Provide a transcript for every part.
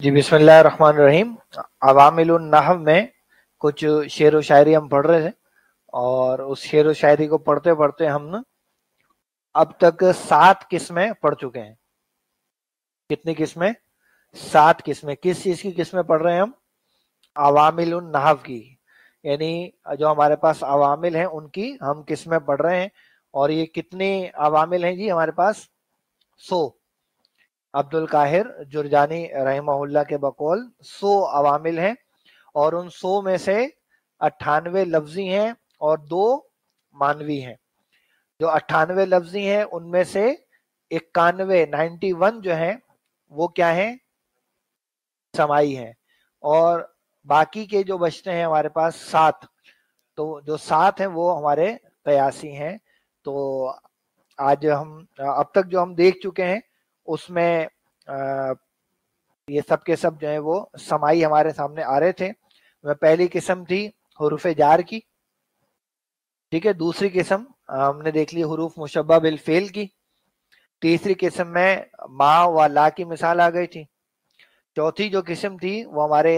जी बिस्मिल्लाहिर्रहमानिर्रहीम। अवामिलुन नहव में कुछ शेर व शायरी हम पढ़ रहे थे और उस शेर व शायरी को पढ़ते पढ़ते हम अब तक 7 किस्में पढ़ चुके हैं। कितनी किस्में? 7 किस्में। किस चीज की किस्में पढ़ रहे हैं हम? अवामिलुन नहव की, यानी जो हमारे पास अवामिल हैं उनकी हम किस्में पढ़ रहे हैं। और ये कितने अवामिल हैं जी हमारे पास? 100। अब्दुल काहिर जुरजानी रहमहुल्लाह के बकौल 100 अवामिल हैं और उन 100 में से 98 लफ्जी हैं और 2 मानवी हैं। जो 98 लफ्जी हैं उनमें से 91 जो हैं वो क्या हैं? समाई हैं। और बाकी के जो बचते हैं हमारे पास 7, तो जो 7 हैं वो हमारे कयासी हैं। तो आज हम अब तक जो हम देख चुके हैं उसमें ये सब के सब जो है वो समाई हमारे सामने आ रहे थे। पहली किस्म थी हुरूफ जार की, ठीक है। दूसरी किस्म हमने देख ली हुरूफ मुशब्बा बिल फेल की। तीसरी किस्म में मा व ला की मिसाल आ गई थी। चौथी जो किस्म थी वो हमारे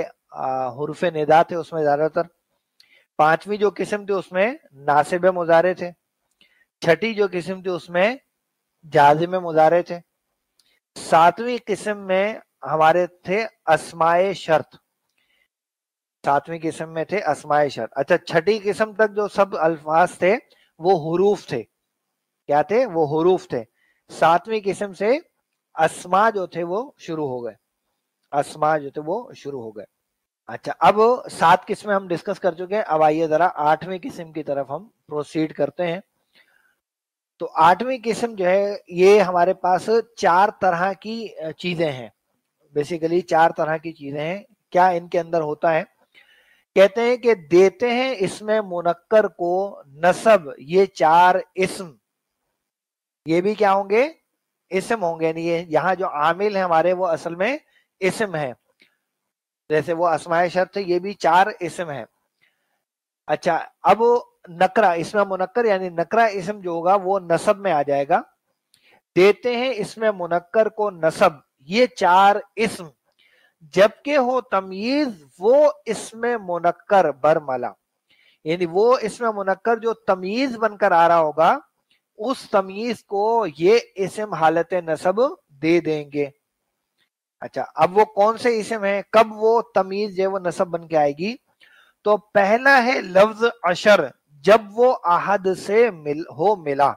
हुरूफ निदा थे उसमें ज्यादातर। पांचवी जो किस्म थी उसमें नासिब मुजारे थे। छठी जो किस्म थी उसमें जाजिम मुजारे थे। सातवीं किस्म में हमारे थे अस्माए शर्त। सातवीं किस्म में थे अस्माए शर्त। अच्छा, छठी किस्म तक जो सब अल्फाज थे वो हुरूफ थे। क्या थे? वो हुरूफ थे। सातवीं किस्म से अस्मा जो थे वो शुरू हो गए। अस्मा जो थे वो शुरू हो गए। अच्छा, अब 7 किस्में हम डिस्कस कर चुके हैं। अब आइए जरा 8वीं किस्म की तरफ हम प्रोसीड करते हैं। तो 8वीं किस्म जो है ये हमारे पास 4 तरह की चीजें हैं। बेसिकली 4 तरह की चीजें हैं। क्या इनके अंदर होता है? कहते हैं कि देते हैं इसमें मुनक्कर को नसब ये 4 इस्म। ये भी क्या होंगे? इस्म होंगे। यानी ये यहाँ जो आमिल है हमारे वो असल में इस्म है। जैसे वो अस्माए शर्त है, ये भी 4 इस्म है। अच्छा, अब नकरा इसमें मुनक्कर यानी नकरा इस्म जो होगा वो नसब में आ जाएगा। देते हैं इसमें मुनक्कर को नसब ये 4 इस्म, जबकि हो तमीज वो इसमें मुनक्कर बरमला। यानी वो इसमें मुनक्कर जो तमीज बनकर आ रहा होगा उस तमीज को ये इस्म हालत नसब दे देंगे। अच्छा, अब वो कौन से इस्म है, कब वो तमीज जो वो नसब बन के आएगी? तो पहला है लफ्ज अशर, जब वो आहद से मिला।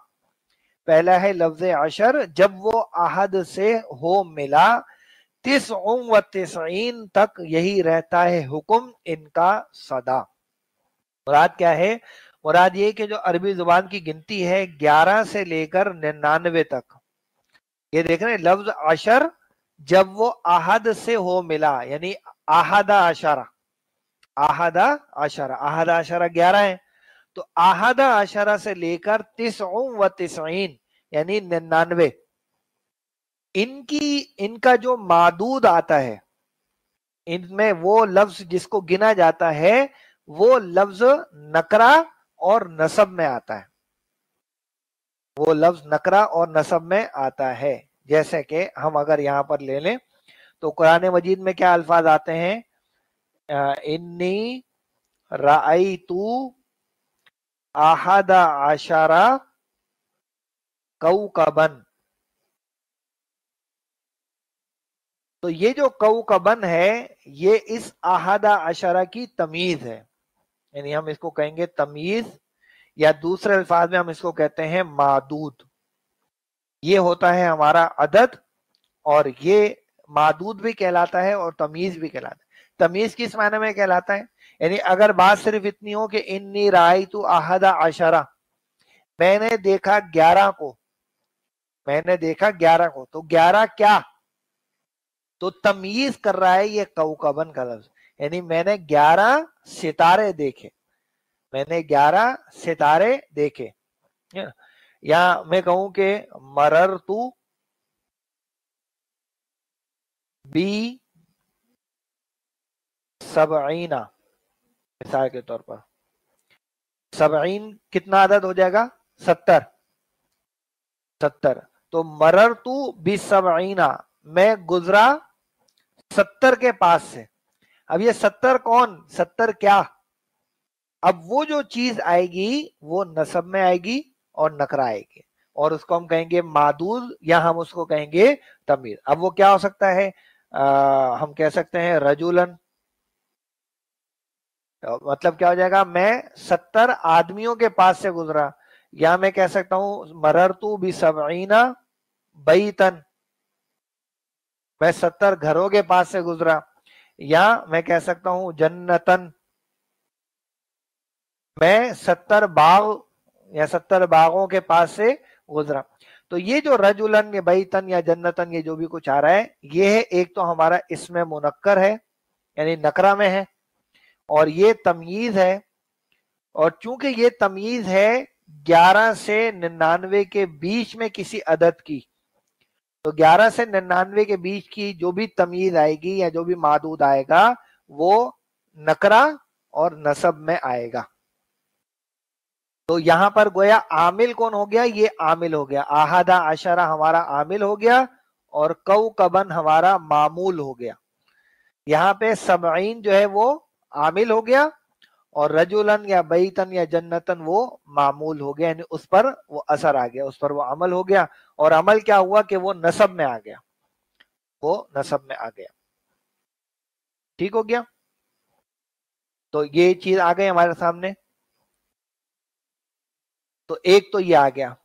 पहला है लफ्ज अशर जब वो आहद से हो मिला। 99 तक यही रहता है हुक्म इनका सदा। मुराद क्या है? मुराद ये कि जो अरबी जुबान की गिनती है 11 से लेकर 99 तक, ये देख रहे हैं लफ्ज अशर जब वो आहद से हो मिला, यानी आहदा अशरा। आहदा अशरा, आहदा अशरा 11 है, तो आहदा अशरा से लेकर 99 यानी 99, इनका जो मादूद आता है, इनमें वो लफ्ज जिसको गिना जाता है वो लफ्ज नकरा और नसब में आता है। वो लफ्ज नकरा और नसब में आता है। जैसे कि हम अगर यहां पर ले लें तो कुरान मजीद में क्या अल्फाज आते हैं? इन्नी रायतू आहदा आशरा कौकबन। तो ये जो कौकबन है ये इस आहदा अशरा की तमीज है, यानी हम इसको कहेंगे तमीज, या दूसरे अल्फाज में हम इसको कहते हैं मादूद। ये होता है हमारा अदद, और ये मादूद भी कहलाता है और तमीज भी कहलाता है। तमीज किस मायने में कहलाता है? यानी अगर बात सिर्फ इतनी हो कि इन्नी रायतू आहदा अशरा, मैंने देखा 11 को, मैंने देखा 11 को, तो 11 क्या? तो तमीज कर रहा है ये कौकबन का लफ्ज, यानी मैंने 11 सितारे देखे, मैंने 11 सितारे देखे। या मैं कहूं कि मरर तू बी सबईना, मिसाल के तौर पर सबईन कितना आदद हो जाएगा? 70। 70, तो मरर तू बी सबईना, मैं गुजरा 70 के पास से। अब ये 70 कौन, 70 क्या, अब वो जो चीज आएगी वो नसब में आएगी और नकरा आएगी, और उसको हम कहेंगे मादूद या हम उसको कहेंगे तमीज। अब वो क्या हो सकता है, हम कह सकते हैं रजुलन, मतलब क्या हो जाएगा, मैं 70 आदमियों के पास से गुजरा, या मैं कह सकता हूं मररतु बिसबईना बैतन, मैं 70 घरों के पास से गुजरा, या मैं कह सकता हूं जन्नतन, मैं 70 बाग या 70 बागों के पास से गुजरा। तो ये जो रजुलन या बैतन या जन्नतन ये जो भी कुछ आ रहा है, ये है एक तो हमारा इसमें मुनक्कर है यानी नकरा में है, और ये तमयीज है, और चूंकि ये तमयीज है 11 से 99 के बीच में किसी अदद की, तो 11 से 99 के बीच की जो भी तमयीज आएगी या जो भी मादूद आएगा वो नकरा और नसब में आएगा। तो यहां पर गोया आमिल कौन हो गया, ये आमिल हो गया, आहदा अशरा हमारा आमिल हो गया, और कौकबन हमारा मामूल हो गया। यहाँ पे सबईन जो है वो आमिल हो गया, और रजुलन या बैतन या जन्नतन वो मामूल हो गया, यानी उस पर वो असर आ गया, उस पर वो अमल हो गया, और अमल क्या हुआ कि वो नसब में आ गया, वो नसब में आ गया। ठीक हो गया, तो ये चीज आ गई हमारे सामने। तो एक तो ये आ गया,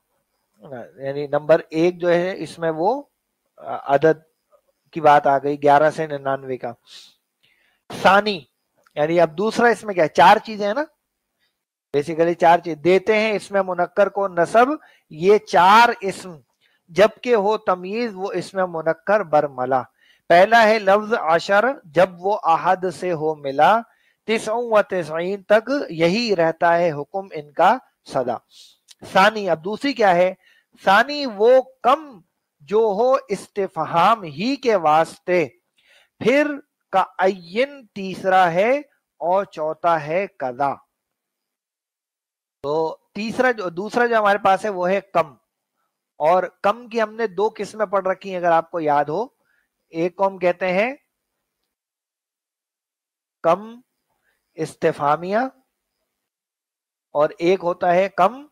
यानी नंबर 1 जो है इसमें वो अदद की बात आ गई 11 से 99 का। सानी यानी अब दूसरा इसमें क्या है, 4 चीजें है ना, बेसिकली 4 चीज देते हैं इसमें मुनक्कर को नसब, ये 4 इसम जबकि हो तमीज वो इसमें मुनक्कर बरमला। पहला है लफ्ज अशर, जब वो अहद से हो मिला, 99 तक यही रहता है हुक्म इनका सदा। सानी, अब दूसरी क्या है, सानी वो कम जो हो इस्तिफहाम ही के वास्ते, फिर का अय्यन तीसरा है, और चौथा है कदा। तो तीसरा जो दूसरा जो हमारे पास है वो है कम, और कम की हमने 2 किस्में पढ़ रखी हैं अगर आपको याद हो। एक को हम कहते हैं कम इस्तिफामिया, और एक होता है कम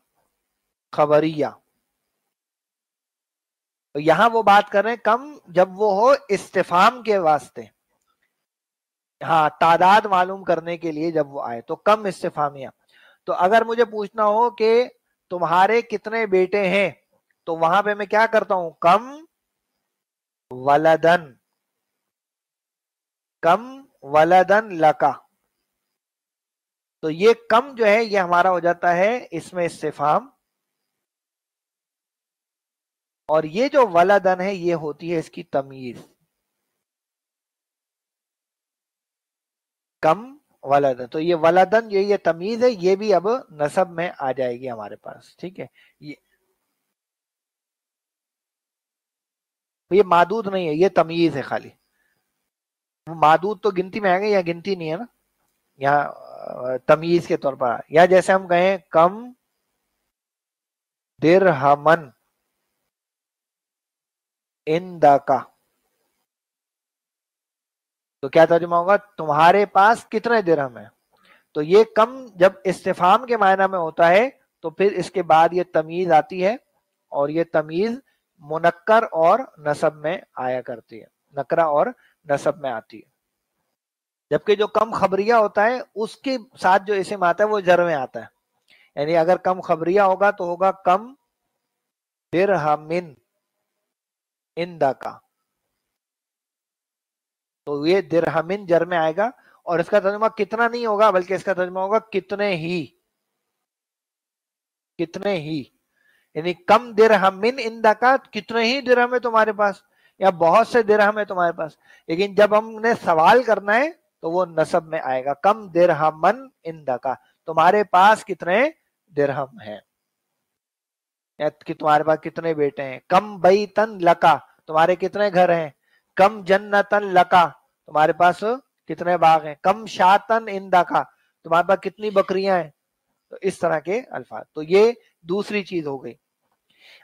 खबरिया। तो यहां वो बात कर रहे हैं कम जब वो हो इस्तिफाम के वास्ते, हाँ तादाद मालूम करने के लिए जब वो आए, तो कम इस्तिफामिया। तो अगर मुझे पूछना हो कि तुम्हारे कितने बेटे हैं, तो वहां पे मैं क्या करता हूं, कम वलदन, कम वलदन लका। तो ये कम जो है ये हमारा हो जाता है इसमें इस्तिफाम, और ये जो वलदन है ये होती है इसकी तमीज, कम वलदन। तो ये वलदन ये तमीज है, ये भी अब नसब में आ जाएगी हमारे पास। ठीक है, ये मादूद नहीं है, ये तमीज है खाली। मादूद तो गिनती में आएगा, या गिनती नहीं है ना, यहाँ तमीज के तौर पर। या जैसे हम कहें कम दिरहमन इंदका, तो क्या तर्जुमा होगा, तुम्हारे पास कितने दिरहम है। तो ये कम जब इस्तिफाम के मायना में होता है तो फिर इसके बाद ये तमीज आती है, और ये तमीज मुनक्कर और नसब में आया करती है, नकरा और नसब में आती है। जबकि जो कम खबरिया होता है उसके साथ जो इस्म आता है वो जर में आता है, यानी अगर कम खबरिया होगा तो होगा कम दिरहमिन इंदका, तो ये दिरहमिन जर में आएगा, और इसका तर्जुमा कितना नहीं होगा बल्कि इसका तर्जुमा होगा कितने ही, कितने ही, यानी कम दिरहमिन इंदका, कितने ही दिरहम है तुम्हारे पास, या बहुत से दिरहम है तुम्हारे पास। लेकिन जब हमने सवाल करना है तो वो नसब में आएगा, कम दिरहमन इंदका, तुम्हारे पास कितने दिरहम है, या कि तुम्हारे पास कितने बेटे हैं। कम बैतन लका, तुम्हारे कितने घर हैं। कम जन्नतन लका, तुम्हारे पास कितने बाग हैं। कम शातन इंदका, तुम्हारे पास कितनी बकरियां हैं। तो इस तरह के अल्फाज, तो ये दूसरी चीज हो गई।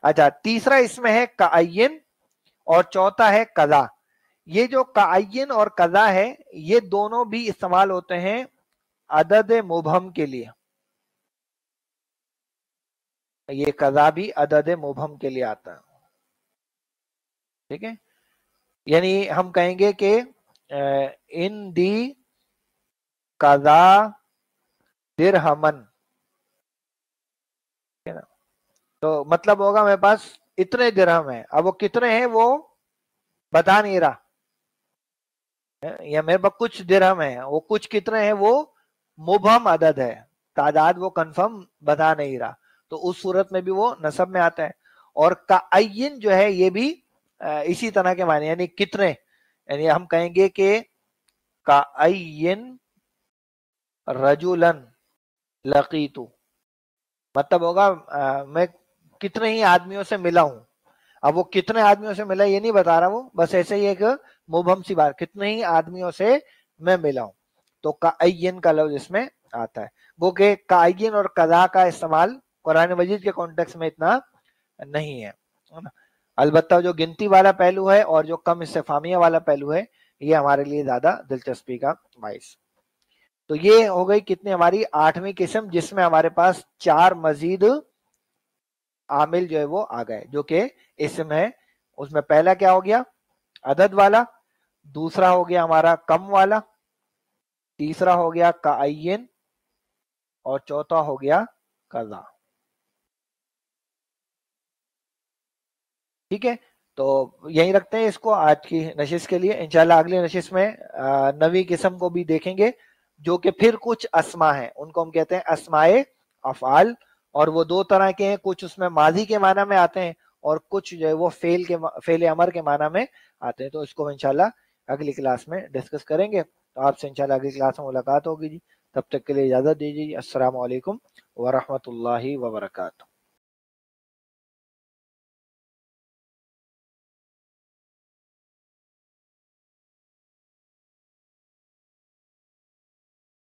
अच्छा, तीसरा इसमें है कायन, और चौथा है कदा। یہ جو कायिन और कज़ा है ये दोनों भी इस्तेमाल होते हैं अदद मुबहम के लिए। ये कज़ा भी अदद मुबहम के लिए आता है, ठीक है। यानी हम कहेंगे कि इन दी कज़ा दिरहमन, है ना। तो मतलब होगा मेरे पास इतने दिरहम है, अब वो कितने हैं वो बता नहीं रहा, या मेरे पास कुछ दिरहम है, वो कुछ कितने हैं वो मुबहम अदद है, तादाद वो कंफर्म बता नहीं रहा, तो उस सूरत में भी वो नसब में आता है। और कायिन जो है ये भी इसी तरह के माने, यानी कितने, यानी हम कहेंगे कि कायिन रजुलन लकीतु, मतलब होगा मैं कितने ही आदमियों से मिला हूं। अब वो कितने आदमियों से मिला ये नहीं बता रहा, वो बस ऐसे ही एक मुबहम सी बात, कितने ही आदमियों से मैं मिला हूं, तो कायिन का लफ्ज इसमें आता है। वो के कायिन और कज़ा का इस्तेमाल कुरान मजीद के कॉन्टेक्स्ट में इतना नहीं है ना। अलबत्ता जो गिनती वाला पहलू है और जो कम इस्तिफामिया वाला पहलू है ये हमारे लिए ज्यादा दिलचस्पी का बाइस। तो ये हो गई कितनी हमारी 8वीं किस्म, जिसमें हमारे पास 4 मजीद आमिल जो है वो आ गए, जो कि इसम है। उसमें पहला क्या हो गया, अदद वाला, दूसरा हो गया हमारा कम वाला, तीसरा हो गया कायिन, और चौथा हो गया कज़ा। ठीक है, तो यहीं रखते हैं इसको आज की नशिश के लिए। इंशाल्लाह अगली नशिश में 9वीं किस्म को भी देखेंगे, जो कि फिर कुछ अस्मा है, उनको हम कहते हैं अस्माए अफआल, और वो 2 तरह के हैं, कुछ उसमें माजी के माना में आते हैं और कुछ जो है वो फेल अमर के माना में आते हैं। तो इसको इंशाल्लाह अगली क्लास में डिस्कस करेंगे। तो आपसे इंशाल्लाह अगली क्लास में मुलाकात होगी जी, तब तक के लिए इजाजत दीजिए। अस्सलाम वालेकुम व रहमतुल्लाहि व बरकातहू।